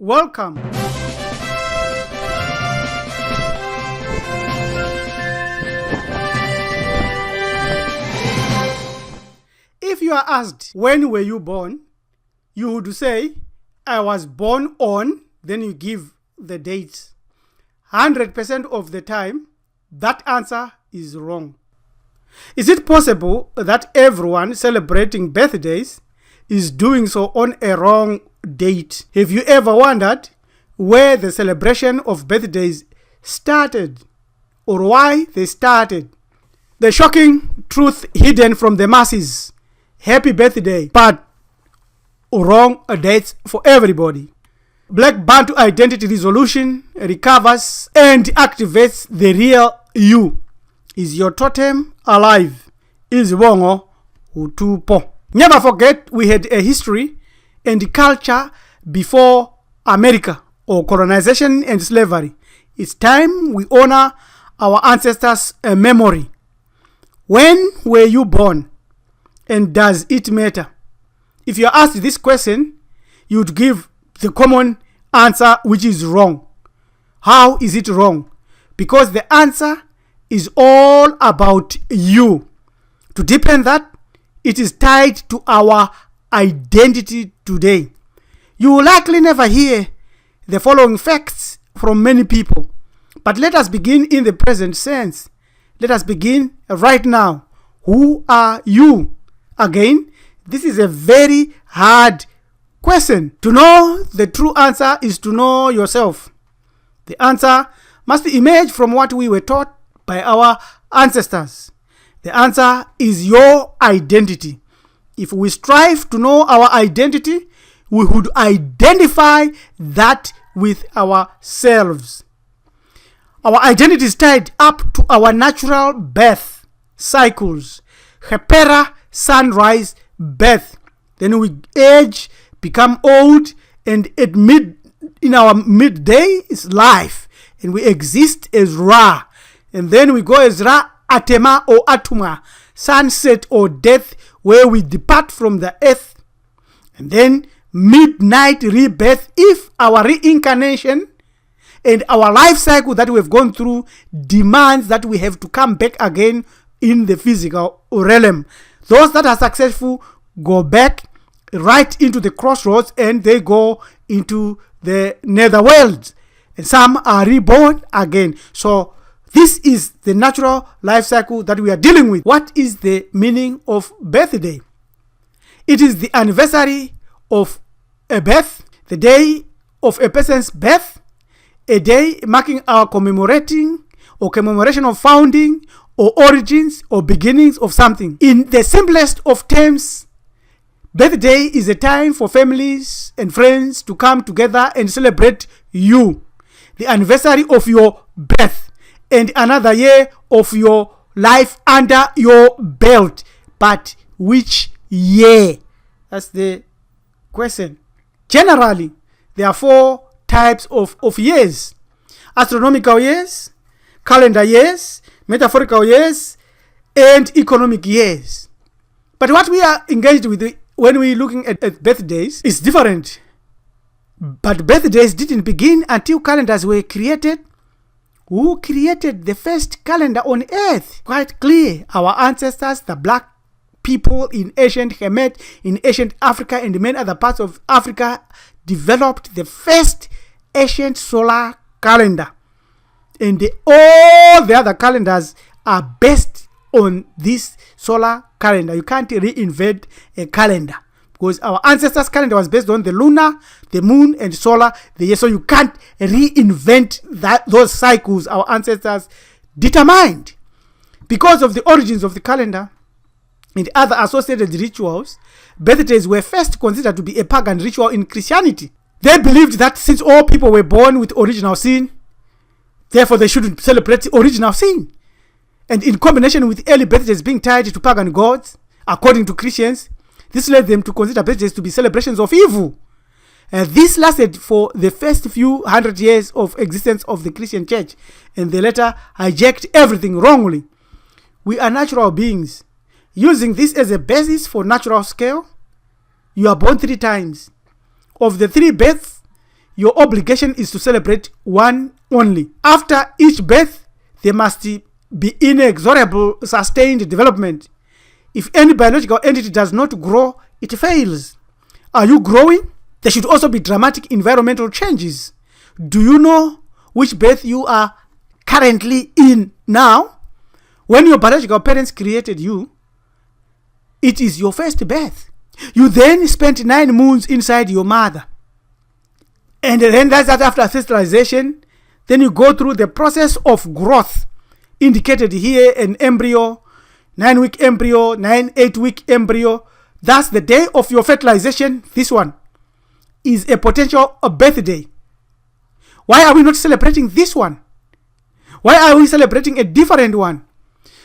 Welcome. If you are asked, when were you born? You would say, I was born on, then you give the dates. 100% of the time, that answer is wrong. Is it possible that everyone celebrating birthdays is doing so on a wrong date? Have you ever wondered where the celebration of birthdays started or why they started? The shocking truth hidden from the masses. Happy birthday, but wrong dates for everybody. Black Bantu identity resolution recovers and activates the real you. Is your totem alive? Is Wongo Utupo? Never forget we had a history and culture before America or colonization and slavery. It's time we honor our ancestors' memory. When were you born? And does it matter? If you're asked this question, you'd give the common answer, which is wrong. How is it wrong? Because the answer is all about you. To deepen that, it is tied to our identity today. You will likely never hear the following facts from many people. But let us begin in the present sense. Let us begin right now. Who are you? Again, this is a very hard question. To know the true answer is to know yourself. The answer must emerge from what we were taught by our ancestors. The answer is your identity. If we strive to know our identity, we would identify that with ourselves. Our identity is tied up to our natural birth cycles. Hepera, sunrise, birth. Then we age, become old, and in our midday is life. And we exist as Ra. And then we go as Ra Atema or Atuma, sunset or death, where we depart from the earth. And then midnight rebirth, if our reincarnation and our life cycle that we've gone through demands that we have to come back again in the physical realm. Those that are successful go back right into the crossroads and they go into the netherworld. And some are reborn again. So this is the natural life cycle that we are dealing with. What is the meaning of birthday? It is the anniversary of a birth, the day of a person's birth, a day marking our commemoration of founding or origins or beginnings of something. In the simplest of terms, birthday is a time for families and friends to come together and celebrate you, the anniversary of your birth, and another year of your life under your belt. But which year? That's the question. Generally, there are 4 types of years: astronomical years, calendar years, metaphorical years, and economic years. But what we are engaged with when we're looking at birthdays is different. But birthdays didn't begin until calendars were created. Who created the first calendar on earth? Quite clear. Our ancestors, the black people in ancient Kemet, in ancient Africa, and many other parts of Africa, developed the first ancient solar calendar. And all the other calendars are based on this solar calendar. You can't reinvent a calendar because our ancestors' calendar was based on the lunar, the moon, and solar. So you can't reinvent those cycles our ancestors determined. Because of the origins of the calendar and other associated rituals, birthdays were first considered to be a pagan ritual in Christianity. They believed that since all people were born with original sin, therefore they shouldn't celebrate original sin. And in combination with early birthdays being tied to pagan gods, according to Christians, this led them to consider birthdays to be celebrations of evil. This lasted for the first few hundred years of existence of the Christian church, and they later hijacked everything wrongly. We are natural beings. Using this as a basis for natural scale, you are born 3 times. Of the 3 births, your obligation is to celebrate one only. After each birth, there must be inexorable sustained development. If any biological entity does not grow, it fails. Are you growing? There should also be dramatic environmental changes. Do you know which birth you are currently in now? When your biological parents created you, it is your first birth. You then spent 9 moons inside your mother. And then that's that after fertilization. Then you go through the process of growth indicated here, an embryo, 9-week embryo, 8-week embryo. That's the day of your fertilization. This one is a potential birthday. Why are we not celebrating this one? Why are we celebrating a different one?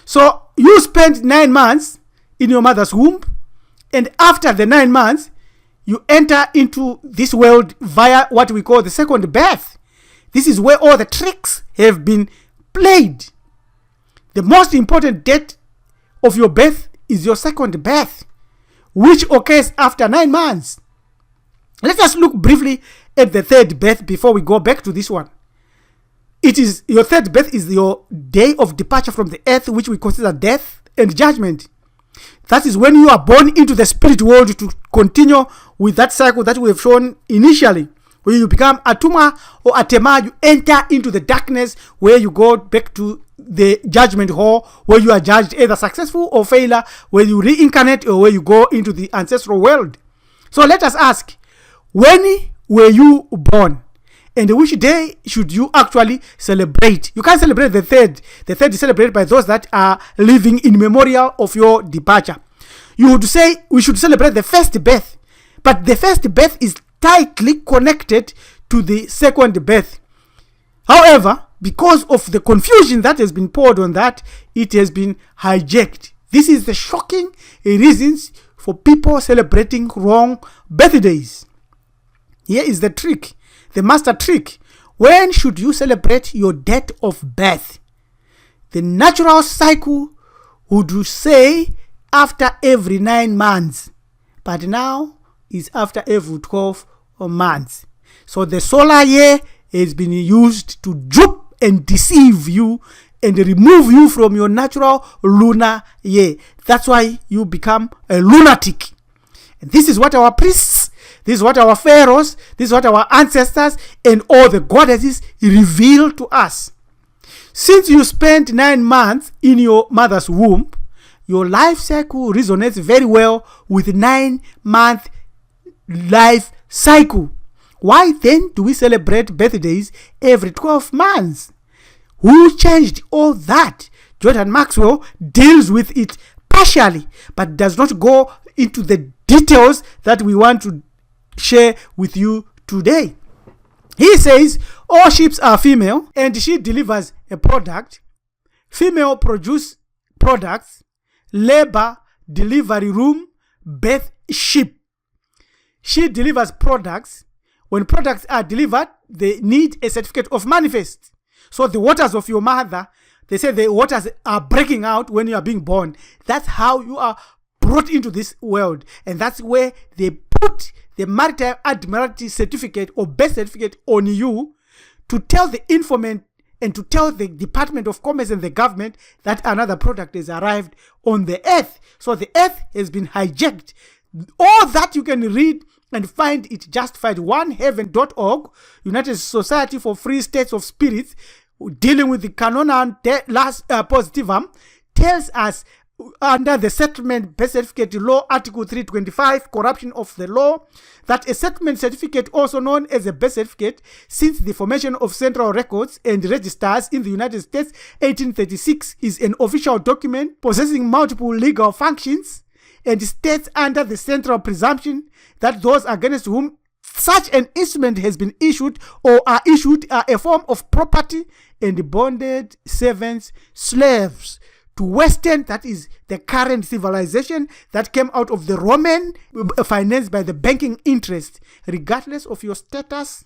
So you spent 9 months in your mother's womb, and after the 9 months, you enter into this world via what we call the second birth. This is where all the tricks have been played. The most important date of your birth is your second birth, which occurs after 9 months. Let us look briefly at the third birth before we go back to this one. It is your third birth is your day of departure from the earth, which we consider death and judgment. That is when you are born into the spirit world to continue with that cycle that we have shown initially. When you become Atuma or Atema, you enter into the darkness where you go back to the judgment hall where you are judged either successful or failure, where you reincarnate or where you go into the ancestral world. So let us ask, when were you born? And which day should you actually celebrate? You can't celebrate the third. The third is celebrated by those that are living in memorial of your departure. You would say we should celebrate the first birth, but the first birth is tightly connected to the second birth. However, because of the confusion that has been poured on that, it has been hijacked. This is the shocking reasons for people celebrating wrong birthdays. Here is the trick. The master trick. When should you celebrate your date of birth? The natural cycle would say after every 9 months, but now is after every 12 months. So the solar year has been used to dupe and deceive you and remove you from your natural lunar year. That's why you become a lunatic. And this is what our priests, this is what our pharaohs, this is what our ancestors and all the goddesses reveal to us. Since you spent 9 months in your mother's womb, your life cycle resonates very well with 9-month life cycle. Why then do we celebrate birthdays every 12 months? Who changed all that? Jordan Maxwell deals with it partially, but does not go into the details that we want to share with you today. He says all ships are female and she delivers a product. Female produce products, labor, delivery room, birth ship. She delivers products. When products are delivered, they need a certificate of manifest. So the waters of your mother, they say the waters are breaking out when you are being born. That's how you are brought into this world. And that's where they put the maritime admiralty certificate or birth certificate on you to tell the informant and to tell the Department of Commerce and the government that another product has arrived on the earth. So the earth has been hijacked. All that you can read and find it justified. oneheaven.org, United Society for Free States of Spirits, dealing with the Canona last Positivum, tells us under the Settlement Birth Certificate Law, Article 325, Corruption of the Law, that a settlement certificate, also known as a birth certificate, since the formation of central records and registers in the United States, 1836, is an official document possessing multiple legal functions and states under the central presumption that those against whom such an instrument has been issued or are issued are a form of property and bonded servants, slaves to Western, that is the current civilization that came out of the Roman, financed by the banking interest, regardless of your status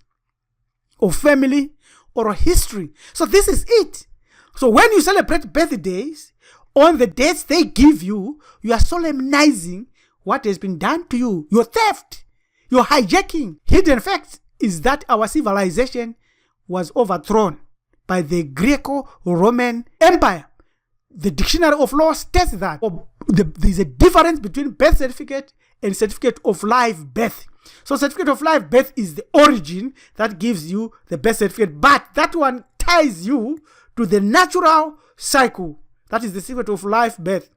or family or history. So this is it. So when you celebrate birthdays, on the dates they give you, you are solemnizing what has been done to you, your theft, your hijacking, hidden facts, is that our civilization was overthrown by the Greco-Roman Empire. The Dictionary of Law states that there's a difference between birth certificate and certificate of live birth. So certificate of live birth is the origin that gives you the birth certificate, but that one ties you to the natural cycle. That is the certificate of live birth.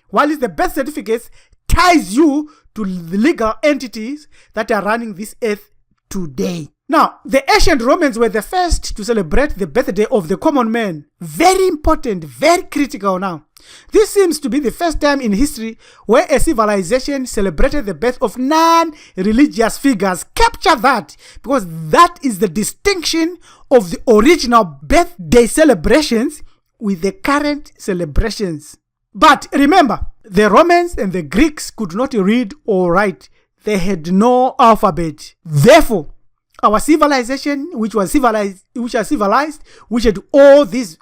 While the birth certificate ties you to the legal entities that are running this earth today. Now, the ancient Romans were the first to celebrate the birthday of the common man. Very important, very critical now. This seems to be the first time in history where a civilization celebrated the birth of non-religious figures. Capture that, because that is the distinction of the original birthday celebrations with the current celebrations. But remember, the Romans and the Greeks could not read or write. They had no alphabet. Therefore, our civilization, which are civilized, which had all these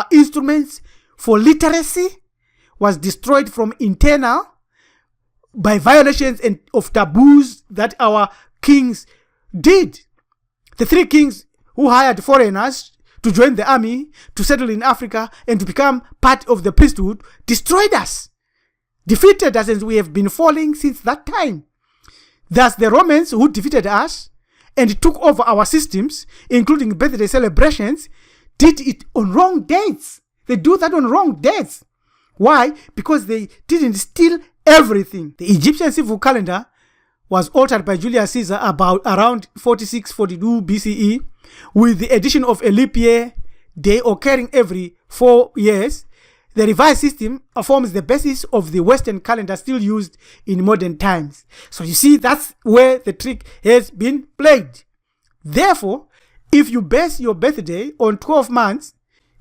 instruments for literacy, was destroyed from internal by violations and of taboos that our kings did. The 3 kings who hired foreigners to join the army, to settle in Africa, and to become part of the priesthood, destroyed us, defeated us, and we have been falling since that time. Thus, the Romans, who defeated us and took over our systems, including birthday celebrations, did it on wrong dates. They do that on wrong dates. Why? Because they didn't steal everything. The Egyptian civil calendar was altered by Julius Caesar around 46-42 BCE, with the addition of a leap year day occurring every 4 years. The revised system forms the basis of the Western calendar still used in modern times. So you see, that's where the trick has been played. Therefore, if you base your birthday on 12 months,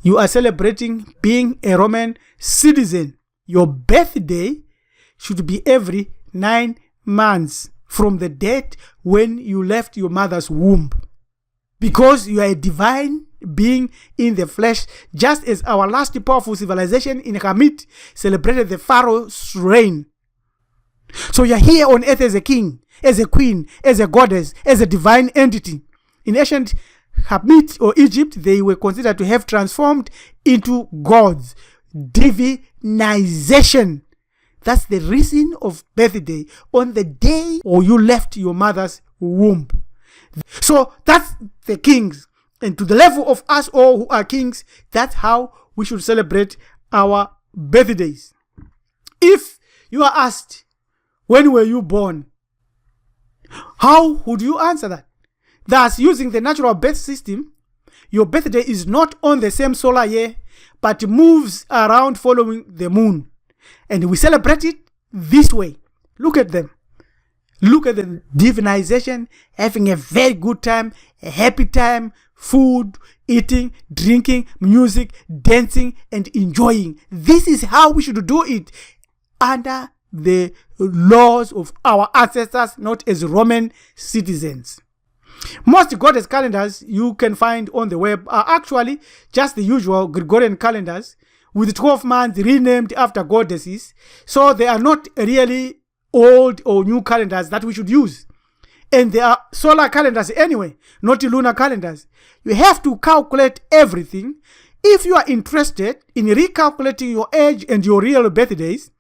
you are celebrating being a Roman citizen. Your birthday should be every 9 months from the date when you left your mother's womb. Because you are a divine being in the flesh, just as our last powerful civilization in Hamit celebrated the Pharaoh's reign. So you're here on earth as a king, as a queen, as a goddess, as a divine entity. In ancient Hamit or Egypt, they were considered to have transformed into gods. Divinization. That's the reason of birthday, on the day or you left your mother's womb. So that's the kings. And to the level of us all who are kings, that's how we should celebrate our birthdays. If you are asked, when were you born? How would you answer that? Thus, using the natural birth system, your birthday is not on the same solar year, but moves around following the moon. And we celebrate it this way. Look at them. Look at the divinization, having a very good time, a happy time, food, eating, drinking, music, dancing, and enjoying. This is how we should do it, under the laws of our ancestors, not as Roman citizens. Most goddess calendars you can find on the web are actually just the usual Gregorian calendars with 12 months renamed after goddesses, so they are not really old or new calendars that we should use. And they are solar calendars anyway, not lunar calendars. You have to calculate everything. If you are interested in recalculating your age and your real birthdays,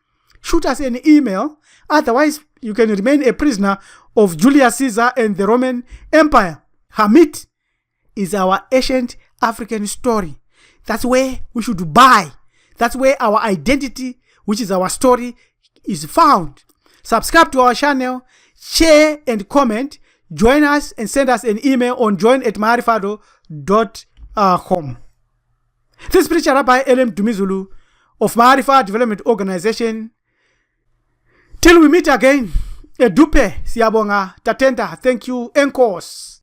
shoot us an email. Otherwise, you can remain a prisoner of Julius Caesar and the Roman Empire. Hamit is our ancient African story. That's where we should buy. That's where our identity, which is our story, is found. Subscribe to our channel, share and comment, join us and send us an email on join@maarifado.com. This is Preacher Rabbi Elem Dumizulu of Maarifa Development Organization. Till we meet again, edupe siyabonga tatenda. Thank you, enkos.